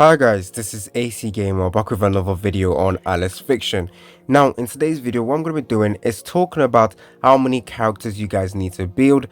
Hi guys, this is AC Gamer back with another video on Alice Fiction. Now in today's video what I'm going to be doing is talking about how many characters you guys need to build,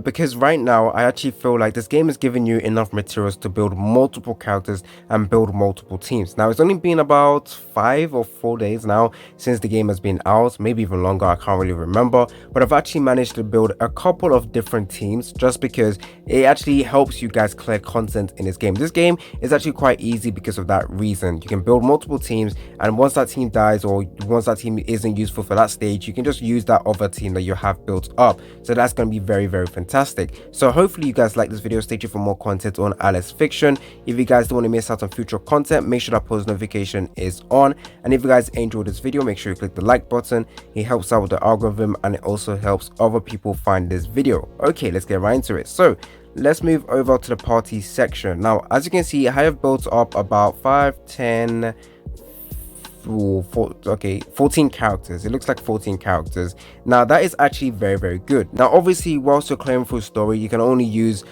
because right now I actually feel like this game is giving you enough materials to build multiple characters and build multiple teams. Now it's only been about 5 or 4 days now since the game has been out, maybe even longer, I can't really remember, but I've actually managed to build a couple of different teams just because it actually helps you guys clear content in this game. This game is actually quite easy because of that reason. You can build multiple teams, and once that team dies or once that team isn't useful for that stage, you can just use that other team that you have built up. So that's going to be very fantastic. So hopefully you guys like this video. Stay tuned for more content on Alice Fiction. If you guys don't want to miss out on future content, make sure that post notification is on, and if you guys enjoyed this video, make sure you click the like button. It helps out with the algorithm and it also helps other people find this video. Okay, let's get right into it. So let's move over to the party section. Now as you can see, I have built up about 14 characters. It looks like 14 characters. Now that is actually very good. Now obviously, whilst you're clearing through story, you can only use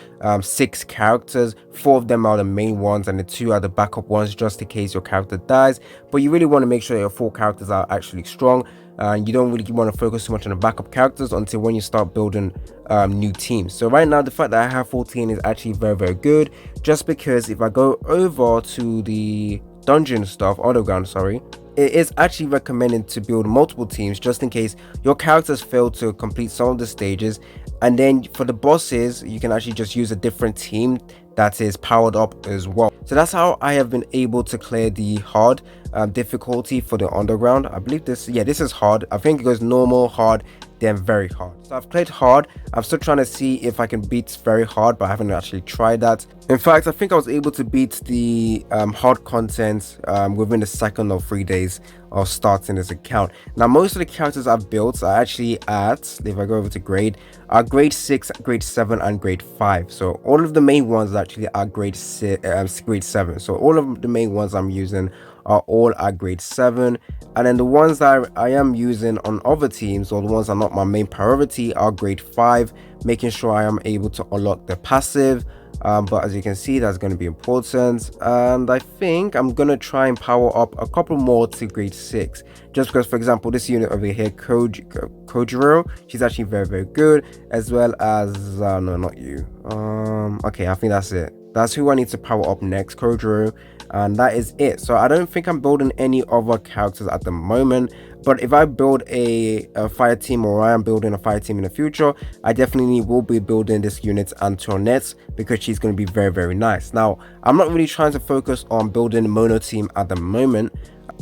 6 characters. 4 of them are the main ones and the 2 are the backup ones, just in case your character dies. But you really want to make sure your 4 characters are actually strong, and you don't really want to focus too much on the backup characters until when you start building new teams. So right now the fact that I have 14 is actually very good, just because if I go over to the dungeon stuff, underground, sorry, it is actually recommended to build multiple teams just in case your characters fail to complete some of the stages. And then for the bosses, you can actually just use a different team that is powered up as well. So that's how I have been able to clear the hard difficulty for the underground. I believe this is hard. I think it goes normal, hard, then very hard. So I've played hard. I'm still trying to see if I can beat very hard, but I haven't actually tried that. In fact, I think I was able to beat the hard content within the second or 3 days of starting this account. Now most of the characters I've built are actually at, if I go over to grade, are grade 6, grade 7 and grade 5. So all of the main ones actually are grade 7. So all of the main ones I'm using are all at grade 7, and then the ones that I am using on other teams, or the ones that are not my main priority, are grade 5, making sure I am able to unlock the passive. But as you can see, that's going to be important, and I think I'm going to try and power up a couple more to grade 6, just because, for example, this unit over here, Kojiro, she's actually very good, as well as no, not you. Okay, I think that's it. That's who I need to power up next, Kojiro, and that is it. So I don't think I'm building any other characters at the moment, but if I build a fire team, or I am building a fire team in the future, I definitely will be building this unit Antoinette, because she's going to be very nice. Now I'm not really trying to focus on building mono team at the moment.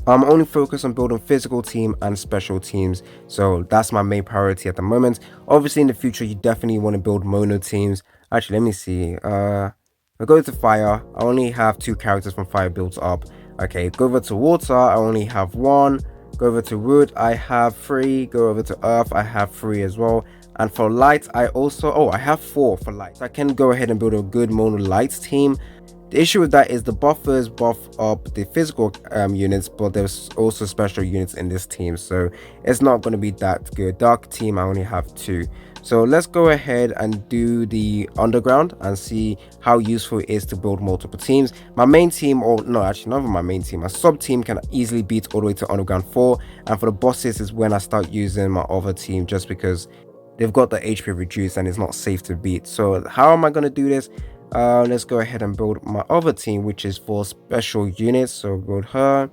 I'm only focused on building physical team and special teams, so that's my main priority at the moment. Obviously in the future you definitely want to build mono teams. Actually, let me see. I go to fire, I only have 2 characters from fire built up. Okay, go over to water, I only have 1. Go over to wood, I have 3. Go over to earth, I have 3 as well. And for light, I also, I have 4 for light. So I can go ahead and build a good mono light team. The issue with that is the buffers buff up the physical units, but there's also special units in this team, so it's not going to be that good. Dark team, I only have 2. So let's go ahead and do the underground and see how useful it is to build multiple teams. My main team, or no, actually not even my main team, my sub team can easily beat all the way to underground 4, and for the bosses is when I start using my other team, just because they've got the HP reduced and it's not safe to beat. So how am I going to do this? Let's go ahead and build my other team, which is for special units. So build her.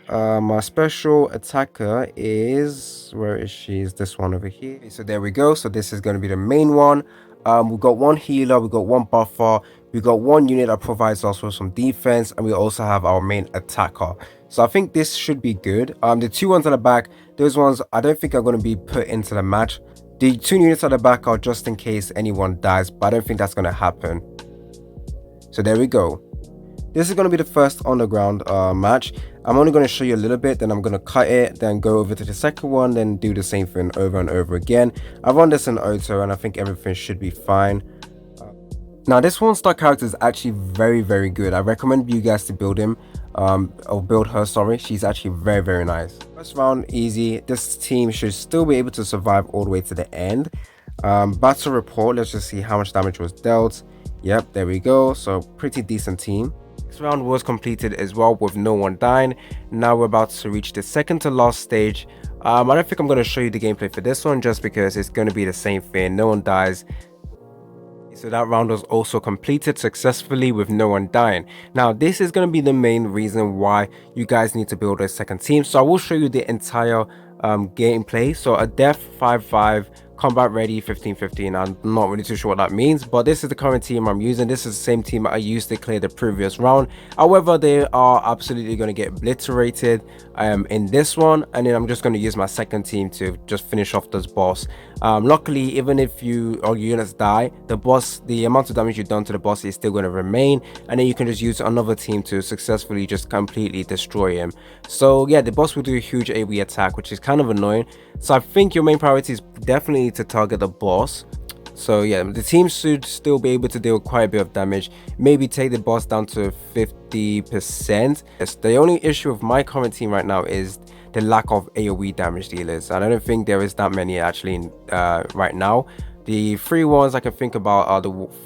My special attacker is, where is she? Is this one over here? Okay, so there we go. So this is going to be the main one. We've got 1 healer, we've got 1 buffer, we've got 1 unit that provides us with some defense, and we also have our main attacker. So I think this should be good. The 2 ones at the back, those ones I don't think are going to be put into the match. The 2 units at the back are just in case anyone dies, but I don't think that's going to happen. So there we go. This is going to be the first underground match. I'm only going to show you a little bit, then I'm going to cut it, then go over to the second one, then do the same thing over and over again. I've run this in auto and I think everything should be fine. Now this 1-star character is actually very good. I recommend you guys to build him, or build her, sorry. She's actually very nice. First round, easy. This team should still be able to survive all the way to the end. Battle report, let's just see how much damage was dealt. Yep, there we go. So pretty decent team. This round was completed as well with no one dying. Now we're about to reach the second to last stage. I don't think I'm going to show you the gameplay for this one just because it's going to be the same thing. No one dies. So that round was also completed successfully with no one dying. Now this is going to be the main reason why you guys need to build a second team. So I will show you the entire gameplay. So a death 5-5, combat ready 15-15. I'm not really too sure what that means, but this is the current team I'm using. This is the same team I used to clear the previous round. However, they are absolutely going to get obliterated in this one, and then I'm just going to use my second team to just finish off this boss. Luckily, even if your units die, the amount of damage you've done to the boss is still going to remain, and then you can just use another team to successfully just completely destroy him. So yeah, the boss will do a huge AoE attack, which is kind of annoying. So I think your main priority is definitely to target the boss. So yeah, the team should still be able to deal quite a bit of damage, maybe take the boss down to 50%. Yes, the only issue with my current team right now is the lack of AoE damage dealers, and I don't think there is that many actually right now. The three ones I can think about are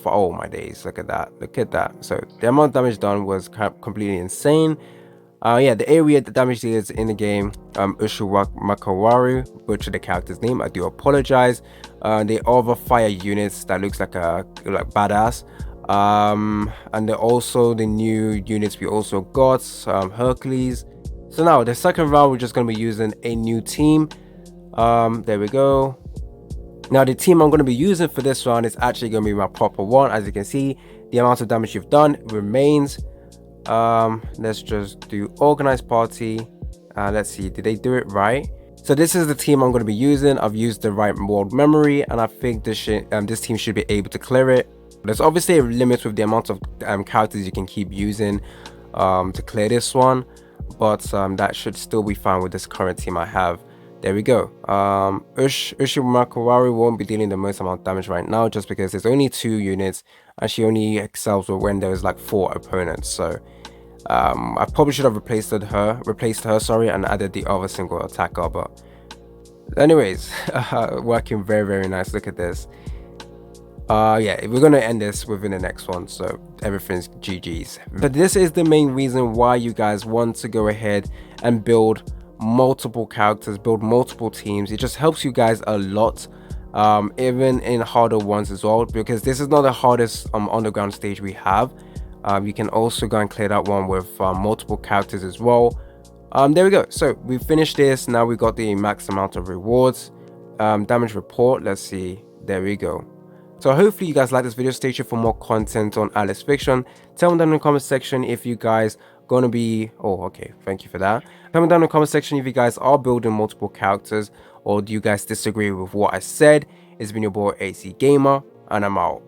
oh my days, look at that. So the amount of damage done was completely insane. Yeah, the area the damage dealers in the game, Makawaru, butchered the character's name, I do apologize. The other fire units that looks like badass. And also the new units we also got, Hercules. So now the second round we're just going to be using a new team. There we go. Now the team I'm going to be using for this round is actually going to be my proper one. As you can see, the amount of damage you've done remains. Let's just do organized party. Let's see, did they do it right? So this is the team I'm going to be using. I've used the right world memory, and I think this team should be able to clear it. There's obviously a limit with the amount of characters you can keep using to clear this one, but that should still be fine with this current team I have. There we go. Makawari won't be dealing the most amount of damage right now just because there's only 2 units, and she only excels when there's like 4 opponents. So I probably should have replaced her, sorry, and added the other single attacker. But anyways, working very, very nice. Look at this. Yeah, we're gonna end this within the next one, so everything's GG's. But this is the main reason why you guys want to go ahead and build multiple characters, build multiple teams. It just helps you guys a lot, even in harder ones as well, because this is not the hardest underground stage we have. You can also go and clear that one with multiple characters as well. There we go. So we finished this. Now we got the max amount of rewards. Damage report, let's see. There we go. So hopefully you guys like this video. Stay tuned for more content on Alice Fiction. Tell me down in the comment section if you guys gonna be, oh okay, thank you for that. Tell me down in the comment section if you guys are building multiple characters, or do you guys disagree with what I said. It's been your boy AC Gamer, and I'm out.